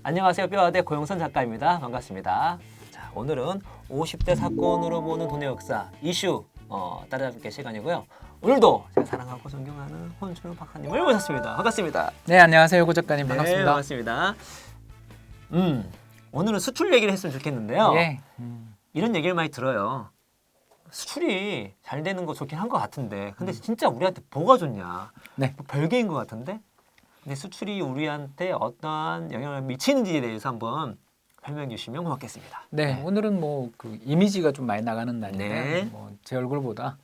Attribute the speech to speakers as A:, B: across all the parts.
A: 안녕하세요. 뼈아대 고영선 작가입니다. 반갑습니다. 자, 오늘은 50대 사건으로 보는 돈의 역사 이슈 따라잡을 시간이고요. 오늘도 제가 사랑하고 존경하는 혼준호 박사님을 모셨습니다. 반갑습니다.
B: 네, 안녕하세요. 고 작가님.
A: 네,
B: 반갑습니다.
A: 반갑습니다. 오늘은 수출 얘기를 했으면 좋겠는데요.
B: 예.
A: 이런 얘기를 많이 들어요. 수출이 잘 되는 거 좋긴 한 것 같은데 근데 진짜 우리한테 뭐가 좋냐.
B: 네.
A: 뭐 별개인 것 같은데 근데 수출이 우리한테 어떠한 영향을 미치는지에 대해서 한번 설명해 주시면 고맙겠습니다.
B: 네, 오늘은 뭐 그 이미지가 좀 많이 나가는 날인데
A: 네.
B: 뭐 제 얼굴보다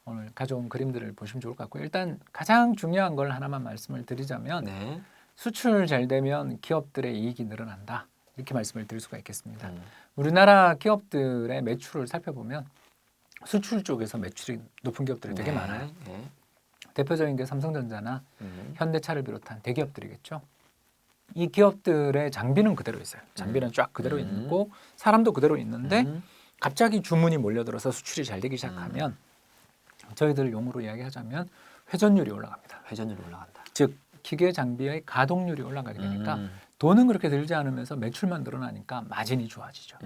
B: 오늘 가져온 그림들을 보시면 좋을 것 같고요. 일단 가장 중요한 걸 하나만 말씀을 드리자면
A: 네.
B: 수출 잘 되면 기업들의 이익이 늘어난다. 이렇게 말씀을 드릴 수가 있겠습니다. 우리나라 기업들의 매출을 살펴보면 수출 쪽에서 매출이 높은 기업들이 되게
A: 네.
B: 많아요.
A: 네.
B: 대표적인 게 삼성전자나 현대차를 비롯한 대기업들이겠죠. 이 기업들의 장비는 그대로 있어요. 장비는 쫙 그대로 있고 사람도 그대로 있는데 갑자기 주문이 몰려들어서 수출이 잘 되기 시작하면 저희들 용어로 이야기하자면 회전율이 올라갑니다.
A: 회전율이 올라간다.
B: 즉 기계 장비의 가동률이 올라가게 되니까 돈은 그렇게 들지 않으면서 매출만 늘어나니까 마진이 좋아지죠.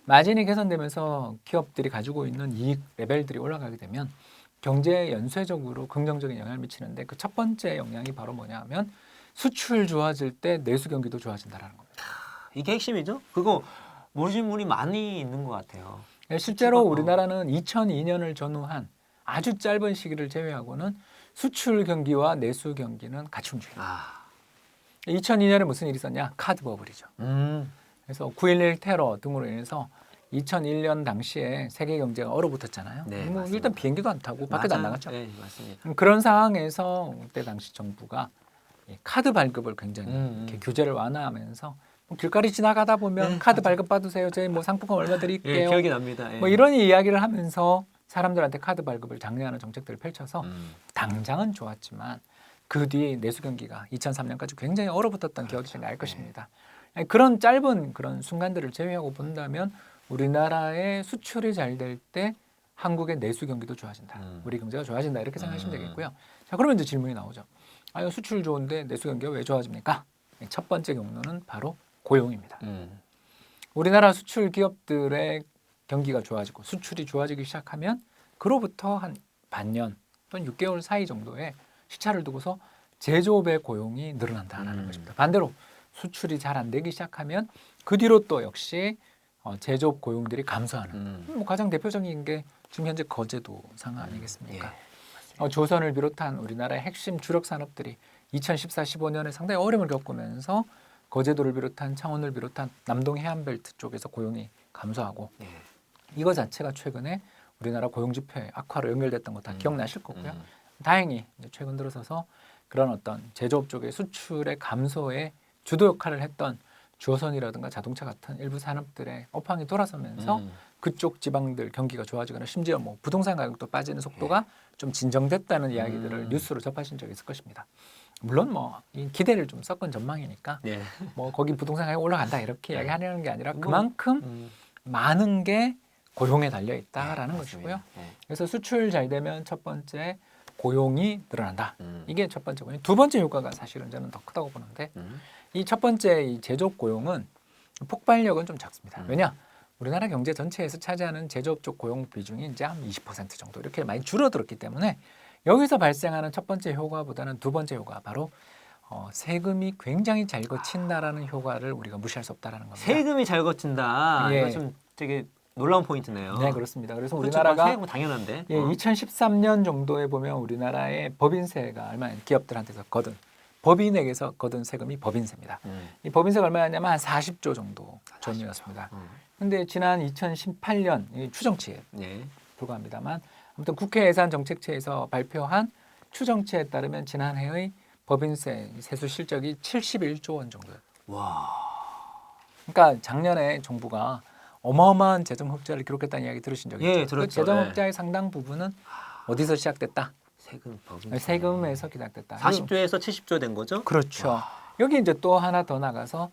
B: 마진이 개선되면서 기업들이 가지고 있는 이익 레벨들이 올라가게 되면 경제에 연쇄적으로 긍정적인 영향을 미치는데 그 첫 번째 영향이 바로 뭐냐 하면 수출 좋아질 때 내수 경기도 좋아진다는 겁니다.
A: 이게 핵심이죠? 그거 모르시는 분이 많이 있는 것 같아요.
B: 실제로 우리나라는 2002년을 전후한 아주 짧은 시기를 제외하고는 수출 경기와 내수 경기는 같이 움직여요. 2002년에 무슨 일이 있었냐? 카드 버블이죠. 그래서 9.11 테러 등으로 인해서 2001년 당시에 세계 경제가 얼어붙었잖아요.
A: 네,
B: 뭐
A: 맞습니다.
B: 일단 비행기도 안 타고 밖에도 안 나갔죠.
A: 네, 맞습니다.
B: 그런 상황에서 그때 당시 정부가 이 카드 발급을 굉장히 이렇게 규제를 완화하면서 뭐 길거리 지나가다 보면 카드 발급 받으세요. 저희 뭐 상품권 얼마
A: 예,
B: 드릴게요.
A: 기억이 납니다. 예.
B: 뭐 이런 이야기를 하면서 사람들한테 카드 발급을 장려하는 정책들을 펼쳐서 당장은 좋았지만 그 뒤에 내수 경기가 2003년까지 굉장히 얼어붙었던 기억이 날 것입니다. 그런 짧은 그런 순간들을 제외하고 본다면 우리나라의 수출이 잘 될 때 한국의 내수 경기도 좋아진다. 우리 경제가 좋아진다. 이렇게 생각하시면 되겠고요. 자, 그러면 이제 질문이 나오죠. 아, 수출 좋은데 내수 경기가 왜 좋아집니까? 첫 번째 경로는 바로 고용입니다. 우리나라 수출 기업들의 경기가 좋아지고 수출이 좋아지기 시작하면 그로부터 한 반년 또는 6개월 사이 정도의 시차를 두고서 제조업의 고용이 늘어난다는 것입니다. 반대로 수출이 잘 안 되기 시작하면 그 뒤로 또 역시 제조업 고용들이 감소하는 뭐 가장 대표적인 게 지금 현재 거제도 상황 아니겠습니까? 조선을 비롯한 우리나라의 핵심 주력 산업들이 2014-15년에 상당히 어려움을 겪으면서 거제도를 비롯한 창원을 비롯한 남동 해안벨트 쪽에서 고용이 감소하고 이거 자체가 최근에 우리나라 고용 지표의 악화로 연결됐던 거 다 기억나실 거고요. 다행히 이제 최근 들어서서 그런 어떤 제조업 쪽의 수출의 감소에 주도 역할을 했던 조선이라든가 자동차 같은 일부 산업들의 업황이 돌아서면서 그쪽 지방들 경기가 좋아지거나 심지어 뭐 부동산 가격도 빠지는 속도가 좀 진정됐다는 이야기들을 뉴스로 접하신 적이 있을 것입니다. 물론 뭐 이 기대를 좀 섞은 전망이니까 뭐 거기 부동산 가격 올라간다 이렇게 이야기하려는 게 아니라 그만큼 많은 게 고용에 달려 있다라는 것이고요. 그래서 수출 잘 되면 첫 번째 고용이 늘어난다. 이게 첫 번째고요. 두 번째 효과가 사실은 저는 더 크다고 보는데 이 첫 번째 이 제조업 고용은 폭발력은 좀 작습니다. 왜냐? 우리나라 경제 전체에서 차지하는 제조업 쪽 고용 비중이 이제 한 20% 정도 이렇게 많이 줄어들었기 때문에 여기서 발생하는 첫 번째 효과보다는 두 번째 효과 바로 세금이 굉장히 잘 거친다라는 효과를 우리가 무시할 수 없다라는 겁니다.
A: 세금이 잘 거친다. 이거 좀 되게 놀라운 포인트네요.
B: 네, 그렇습니다. 그래서
A: 그렇죠.
B: 우리나라가
A: 세금 당연한데.
B: 2013년 정도에 보면 우리나라의 법인세가 얼마 기업들한테서 거둔 법인에게서 거둔 세금이 법인세입니다. 이 법인세가 얼마였냐면 한 40조 정도 전이었습니다. 그런데 지난 2018년 추정치에 불과합니다만 아무튼 국회 예산정책처에서 발표한 추정치에 따르면 지난해의 법인세 세수 실적이 71조 원 정도예요.
A: 와.
B: 그러니까 작년에 정부가 어마어마한 재정 흑자를 기록했다는 이야기 들으신 적 있죠?
A: 들었죠.
B: 그 재정 흑자의 상당 부분은 어디서 시작됐다? 세금에서 시작됐다.
A: 40조에서 70조 된 거죠?
B: 그렇죠.
A: 와.
B: 여기 이제 또 하나 더 나가서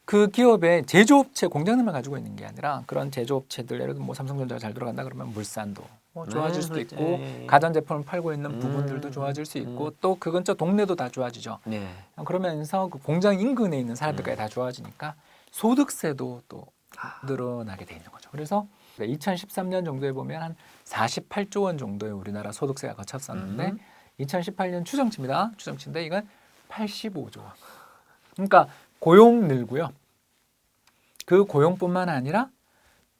B: 그 기업의 제조업체 공장들만 가지고 있는 게 아니라 그런 제조업체들 예를 들면 뭐 삼성전자가 잘 돌아간다 그러면 물산도 뭐 좋아질 수도
A: 그렇죠.
B: 있고
A: 예.
B: 가전제품을 팔고 있는 부분들도 좋아질 수 있고 또 그 근처 동네도 다 좋아지죠.
A: 네.
B: 그러면서 그 공장 인근에 있는 사람들까지 다 좋아지니까 소득세도 또 늘어나게 돼 있는 거죠. 그래서 2013년 정도에 보면 한 48조 원 정도의 우리나라 소득세가 거쳤었는데 2018년 추정치입니다. 추정치인데 이건 85조 원. 그러니까 고용 늘고요. 그 고용뿐만 아니라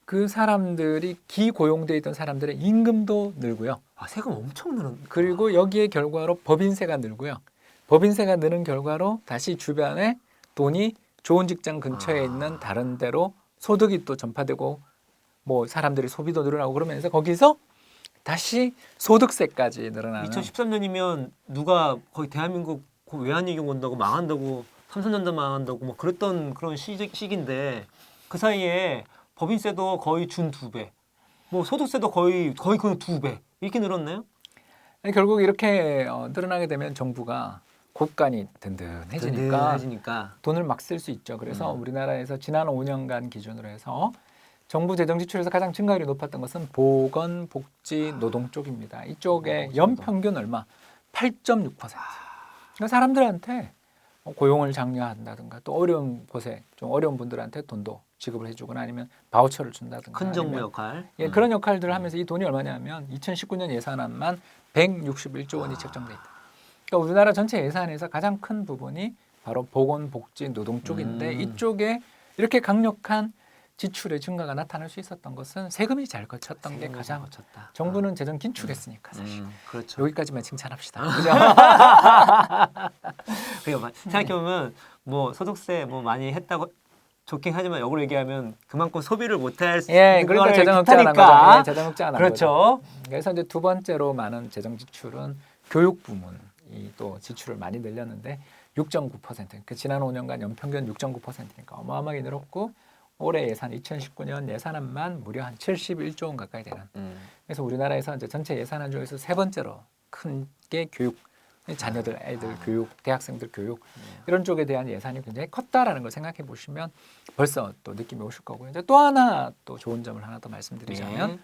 B: 그 사람들이 기고용돼 있던 사람들의 임금도 늘고요.
A: 아, 세금 엄청 늘었.
B: 그리고 여기에 결과로 법인세가 늘고요. 법인세가 느는 결과로 다시 주변에 돈이 좋은 직장 근처에 있는 다른 데로 소득이 또 전파되고 뭐 사람들이 소비도 늘어나고 그러면서 거기서 다시 소득세까지 늘어나는
A: 2013년이면 누가 거의 대한민국 그 외환위기 온다고 망한다고 삼성전자 망한다고 뭐 그랬던 그런 시기인데 그 사이에 법인세도 거의 준 2배, 뭐 소득세도 거의 그 2배 이렇게 늘었나요?
B: 결국 이렇게 늘어나게 되면 정부가 곳간이 든든해지니까
A: 든든해지니까.
B: 돈을 막 쓸 수 있죠. 그래서 우리나라에서 지난 5년간 기준으로 해서 정부 재정 지출에서 가장 증가율이 높았던 것은 보건, 복지, 노동 쪽입니다. 이쪽에 연평균 얼마? 8.6%. 그러니까 사람들한테 고용을 장려한다든가 또 어려운 곳에 좀 어려운 분들한테 돈도 지급을 해주거나 아니면 바우처를 준다든가
A: 큰 정부
B: 아니면
A: 역할.
B: 예, 그런 역할들을 하면서 이 돈이 얼마냐면 2019년 예산안만 161조 원이 책정돼 있다. 그러니까 우리나라 전체 예산에서 가장 큰 부분이 바로 보건, 복지, 노동 쪽인데 이쪽에 이렇게 강력한 지출의 증가가 나타날 수 있었던 것은 세금이 잘 거쳤던 게 가장
A: 거쳤다.
B: 정부는 재정 긴축했으니까 사실
A: 그렇죠.
B: 여기까지만 칭찬합시다.
A: 그리고 생각해보면 뭐 소득세 뭐 많이 했다고 좋긴 하지만 역으로 얘기하면 그만큼 소비를 못할 수
B: 예,
A: 있는
B: 그러니까
A: 걸
B: 재정 흑자가 난 거죠.
A: 뜻하니까.
B: 예, 재정 흑자가 난 거죠.
A: 그렇죠.
B: 그래서 이제 두 번째로 많은 재정 지출은 교육 부문이 또 지출을 많이 늘렸는데 6.9%. 그 지난 5년간 연평균 6.9%니까 어마어마하게 늘었고 올해 예산 2019년 예산안만 무려 한 71조 원 가까이 되는. 그래서 우리나라에서 이제 전체 예산안 중에서 세 번째로 큰 게 교육. 자녀들, 애들 교육, 대학생들 교육 이런 쪽에 대한 예산이 굉장히 컸다라는 걸 생각해 보시면 벌써 또 느낌이 오실 거고요. 이제 또 하나 또 좋은 점을 하나 더 말씀드리자면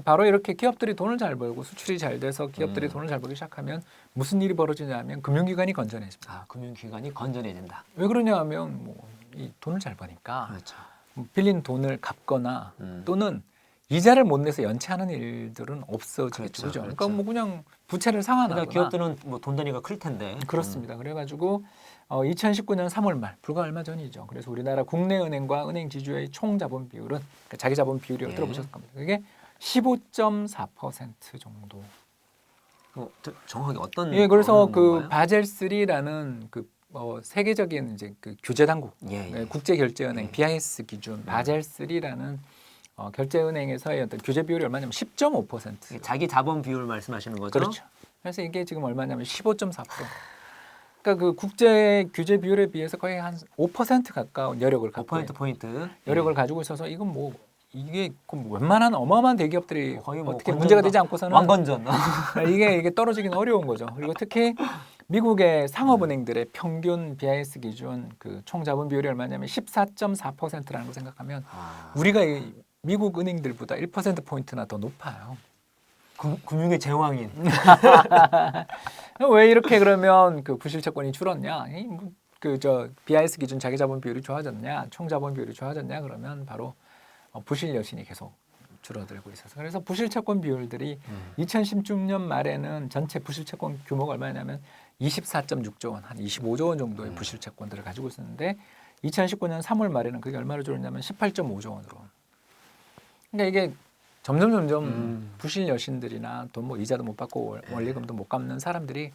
B: 바로 이렇게 기업들이 돈을 잘 벌고 수출이 잘 돼서 기업들이 돈을 잘 벌기 시작하면 무슨 일이 벌어지냐면 금융기관이 건전해집니다.
A: 아, 금융기관이 건전해진다.
B: 왜 그러냐면 뭐 이 돈을 잘 버니까
A: 그렇죠.
B: 빌린 돈을 갚거나 또는 이자를 못 내서 연체하는 일들은 없어지겠죠. 그렇죠. 그러니까 뭐 그냥 부채를 상환하거나.
A: 그러니까 기업들은 뭐 돈 단위가 클 텐데.
B: 그렇습니다. 그래가지고 2019년 3월 말 불과 얼마 전이죠. 그래서 우리나라 국내은행과 은행 지주의 총 자본 비율은 그러니까 자기 자본 비율이 들어보셨을 겁니다. 그게 15.4% 정도.
A: 정확하게 어떤?
B: 예, 그래서 그
A: 건가요?
B: 바젤 3라는 그 세계적인 이제 그 규제 당국, 국제 결제은행 BIS 기준 바젤 3라는 결제은행에서의 어떤 규제 비율이 얼마냐면 10.5%.
A: 자기 자본 비율 말씀하시는 거죠?
B: 그렇죠. 그래서 이게 지금 얼마냐면 15.4%. 그러니까 그 국제 규제 비율에 비해서 거의 한 5% 가까운 여력을 갖고
A: 5%포인트
B: 여력을 가지고 있어서 이건 뭐 이게 웬만한 어마어마한 대기업들이
A: 거의 뭐
B: 어떻게 문제가 되지 않고서는
A: 왕건전.
B: 이게 떨어지기는 어려운 거죠. 그리고 특히 미국의 상업은행들의 평균 BIS 기준 그 총 자본 비율이 얼마냐면 14.4%라는 걸 생각하면 우리가 미국 은행들보다 1%포인트나 더 높아요.
A: 금융의 제왕인.
B: 왜 이렇게 그러면 그 부실채권이 줄었냐? 그저 BIS 기준 자기 자본 비율이 좋아졌냐? 총 자본 비율이 좋아졌냐? 그러면 바로 부실 여신이 계속 줄어들고 있어서 그래서 부실채권 비율들이 2016년 말에는 전체 부실채권 규모가 얼마냐면 24.6조 원, 한 25조 원 정도의 부실채권들을 가지고 있었는데 2019년 3월 말에는 그게 얼마로 줄었냐면 18.5조 원으로. 그러니까 이게 점점 부실 여신들이나 돈 뭐 이자도 못 받고 원리금도 못 갚는 사람들이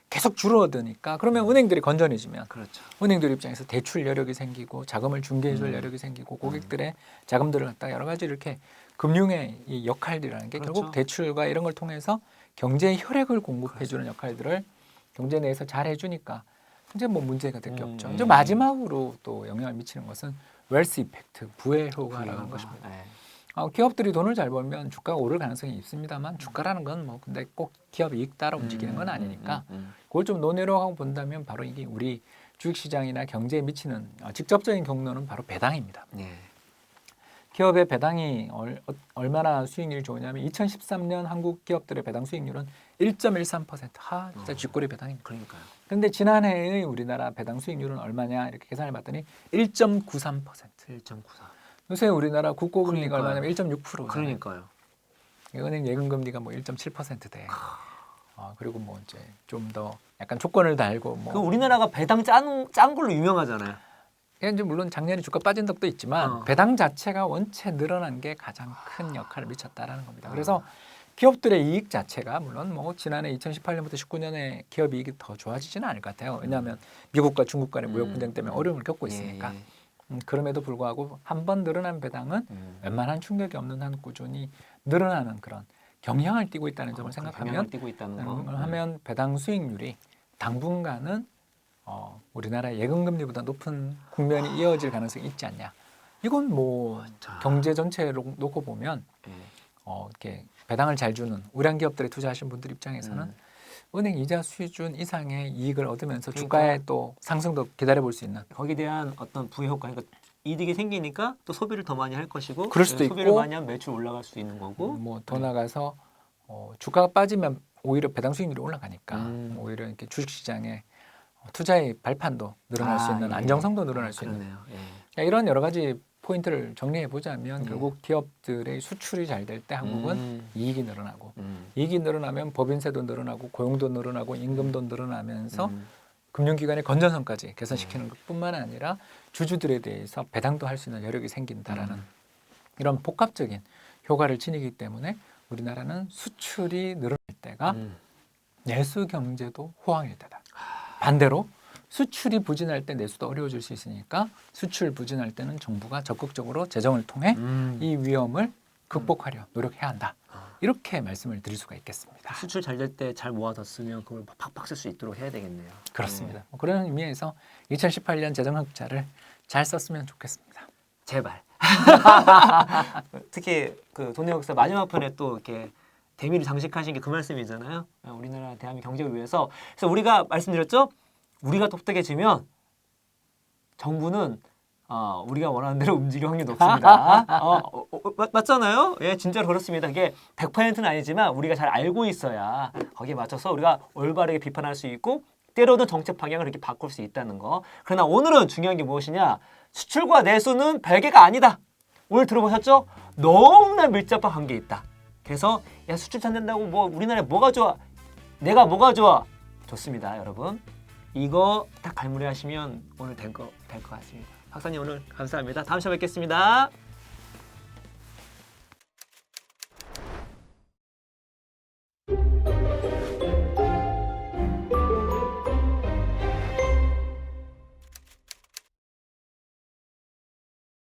B: 계속 줄어드니까 그러면 은행들이 건전해지면
A: 그렇죠.
B: 은행들 입장에서 대출 여력이 생기고 자금을 중개해줄 여력이 생기고 고객들의 자금들을 갖다 여러 가지 이렇게 금융의 이 역할들이라는 게
A: 그렇죠.
B: 결국 대출과 이런 걸 통해서 경제의 혈액을 공급해주는 역할들을 경제 내에서 잘 해주니까 이제 뭐 문제가 될 게 없죠. 이제 마지막으로 또 영향을 미치는 것은 웰스 이펙트, 부의 효과라는 것입니다.
A: 네.
B: 기업들이 돈을 잘 벌면 주가가 오를 가능성이 있습니다만 주가라는 건 뭐 근데 꼭 기업 이익 따라 움직이는 건 아니니까 그걸 좀 논의로 하고 본다면 바로 이게 우리 주식시장이나 경제에 미치는 직접적인 경로는 바로 배당입니다.
A: 네.
B: 기업의 배당이 얼마나 수익률이 좋으냐면 2013년 한국 기업들의 배당 수익률은 1.13%. 진짜 쥐꼬리 배당입니다.
A: 그러니까요.
B: 그런데 지난해의 우리나라 배당 수익률은 얼마냐 이렇게 계산해 봤더니 1.93%.
A: 1.94.
B: 요새 우리나라 국고금리가
A: 그러니까요.
B: 얼마냐면 1.6%.
A: 그러니까요.
B: 은행 예금금리가 뭐 1.7%대. 그리고 뭐 이제 좀 더 약간 조건을 달고 뭐.
A: 그 우리나라가 배당 짠 걸로 유명하잖아요.
B: 이제 물론 작년에 주가 빠진 덕도 있지만 배당 자체가 원체 늘어난 게 가장 큰 역할을 미쳤다라는 겁니다. 그래서 기업들의 이익 자체가 물론 뭐 지난해 2018년부터 19년에 기업 이익이 더 좋아지지는 않을 것 같아요. 왜냐하면 미국과 중국 간의 무역 분쟁 때문에 어려움을 겪고 있으니까. 그럼에도 불구하고 한 번 늘어난 배당은 웬만한 충격이 없는 한 꾸준히 늘어나는 그런 경향을 띠고 있다는 점을 생각하면
A: 띠고 있다는 거.
B: 하면 배당 수익률이 당분간은 우리나라 예금금리보다 높은 국면이 이어질 가능성이 있지 않냐. 이건 뭐 경제 전체로 놓고 보면 이렇게 배당을 잘 주는 우량 기업들에 투자하신 분들 입장에서는 은행 이자 수준 이상의 이익을 얻으면서 주가의 또 상승도 기다려볼 수 있는
A: 거기에 대한 어떤 부효과, 그러니까 이득이 생기니까 또 소비를 더 많이 할 것이고,
B: 그럴 수도
A: 소비를
B: 있고,
A: 많이 하면 매출 올라갈 수 있는 거고,
B: 뭐 더 나가서 주가가 빠지면 오히려 배당 수익률이 올라가니까 오히려 이렇게 주식시장에 투자의 발판도 늘어날 수 있는 안정성도 늘어날 수 있는 이런 여러 가지 포인트를 정리해 보자면 결국 기업들의 수출이 잘 될 때 한국은 이익이 늘어나고 이익이 늘어나면 법인세도 늘어나고 고용도 늘어나고 임금도 늘어나면서 금융기관의 건전성까지 개선시키는 것뿐만 아니라 주주들에 대해서 배당도 할 수 있는 여력이 생긴다라는 이런 복합적인 효과를 지니기 때문에 우리나라는 수출이 늘어날 때가 내수 경제도 호황일 때다. 반대로 수출이 부진할 때 내수도 어려워질 수 있으니까 수출 부진할 때는 정부가 적극적으로 재정을 통해 이 위험을 극복하려 노력해야 한다. 이렇게 말씀을 드릴 수가 있겠습니다.
A: 수출 잘 될 때 잘 모아서 쓰면 그걸 팍팍 쓸 수 있도록 해야 되겠네요.
B: 그렇습니다. 그런 의미에서 2018년 재정 흑자를 잘 썼으면 좋겠습니다.
A: 제발. 특히 그 돈의 역사 마지막 편에 또 이렇게 대미를 장식하신 게 그 말씀이잖아요. 우리나라 대한민국 경제를 위해서. 그래서 우리가 말씀드렸죠. 우리가 똑똑해지면 정부는 우리가 원하는 대로 움직일 확률이 높습니다. 맞잖아요. 예, 진짜로 그렇습니다. 이게 100%는 아니지만 우리가 잘 알고 있어야 거기에 맞춰서 우리가 올바르게 비판할 수 있고 때로는 정책 방향을 이렇게 바꿀 수 있다는 거. 그러나 오늘은 중요한 게 무엇이냐? 수출과 내수는 별개가 아니다. 오늘 들어보셨죠? 너무나 밀접한 관계에 있다. 그래서 야, 수출 잘 된다고 뭐 우리나라에 뭐가 좋아? 내가 뭐가 좋아? 좋습니다, 여러분. 이거 딱 갈무리하시면 오늘 될 것 같습니다. 박사님 오늘 감사합니다. 다음 시간에 뵙겠습니다.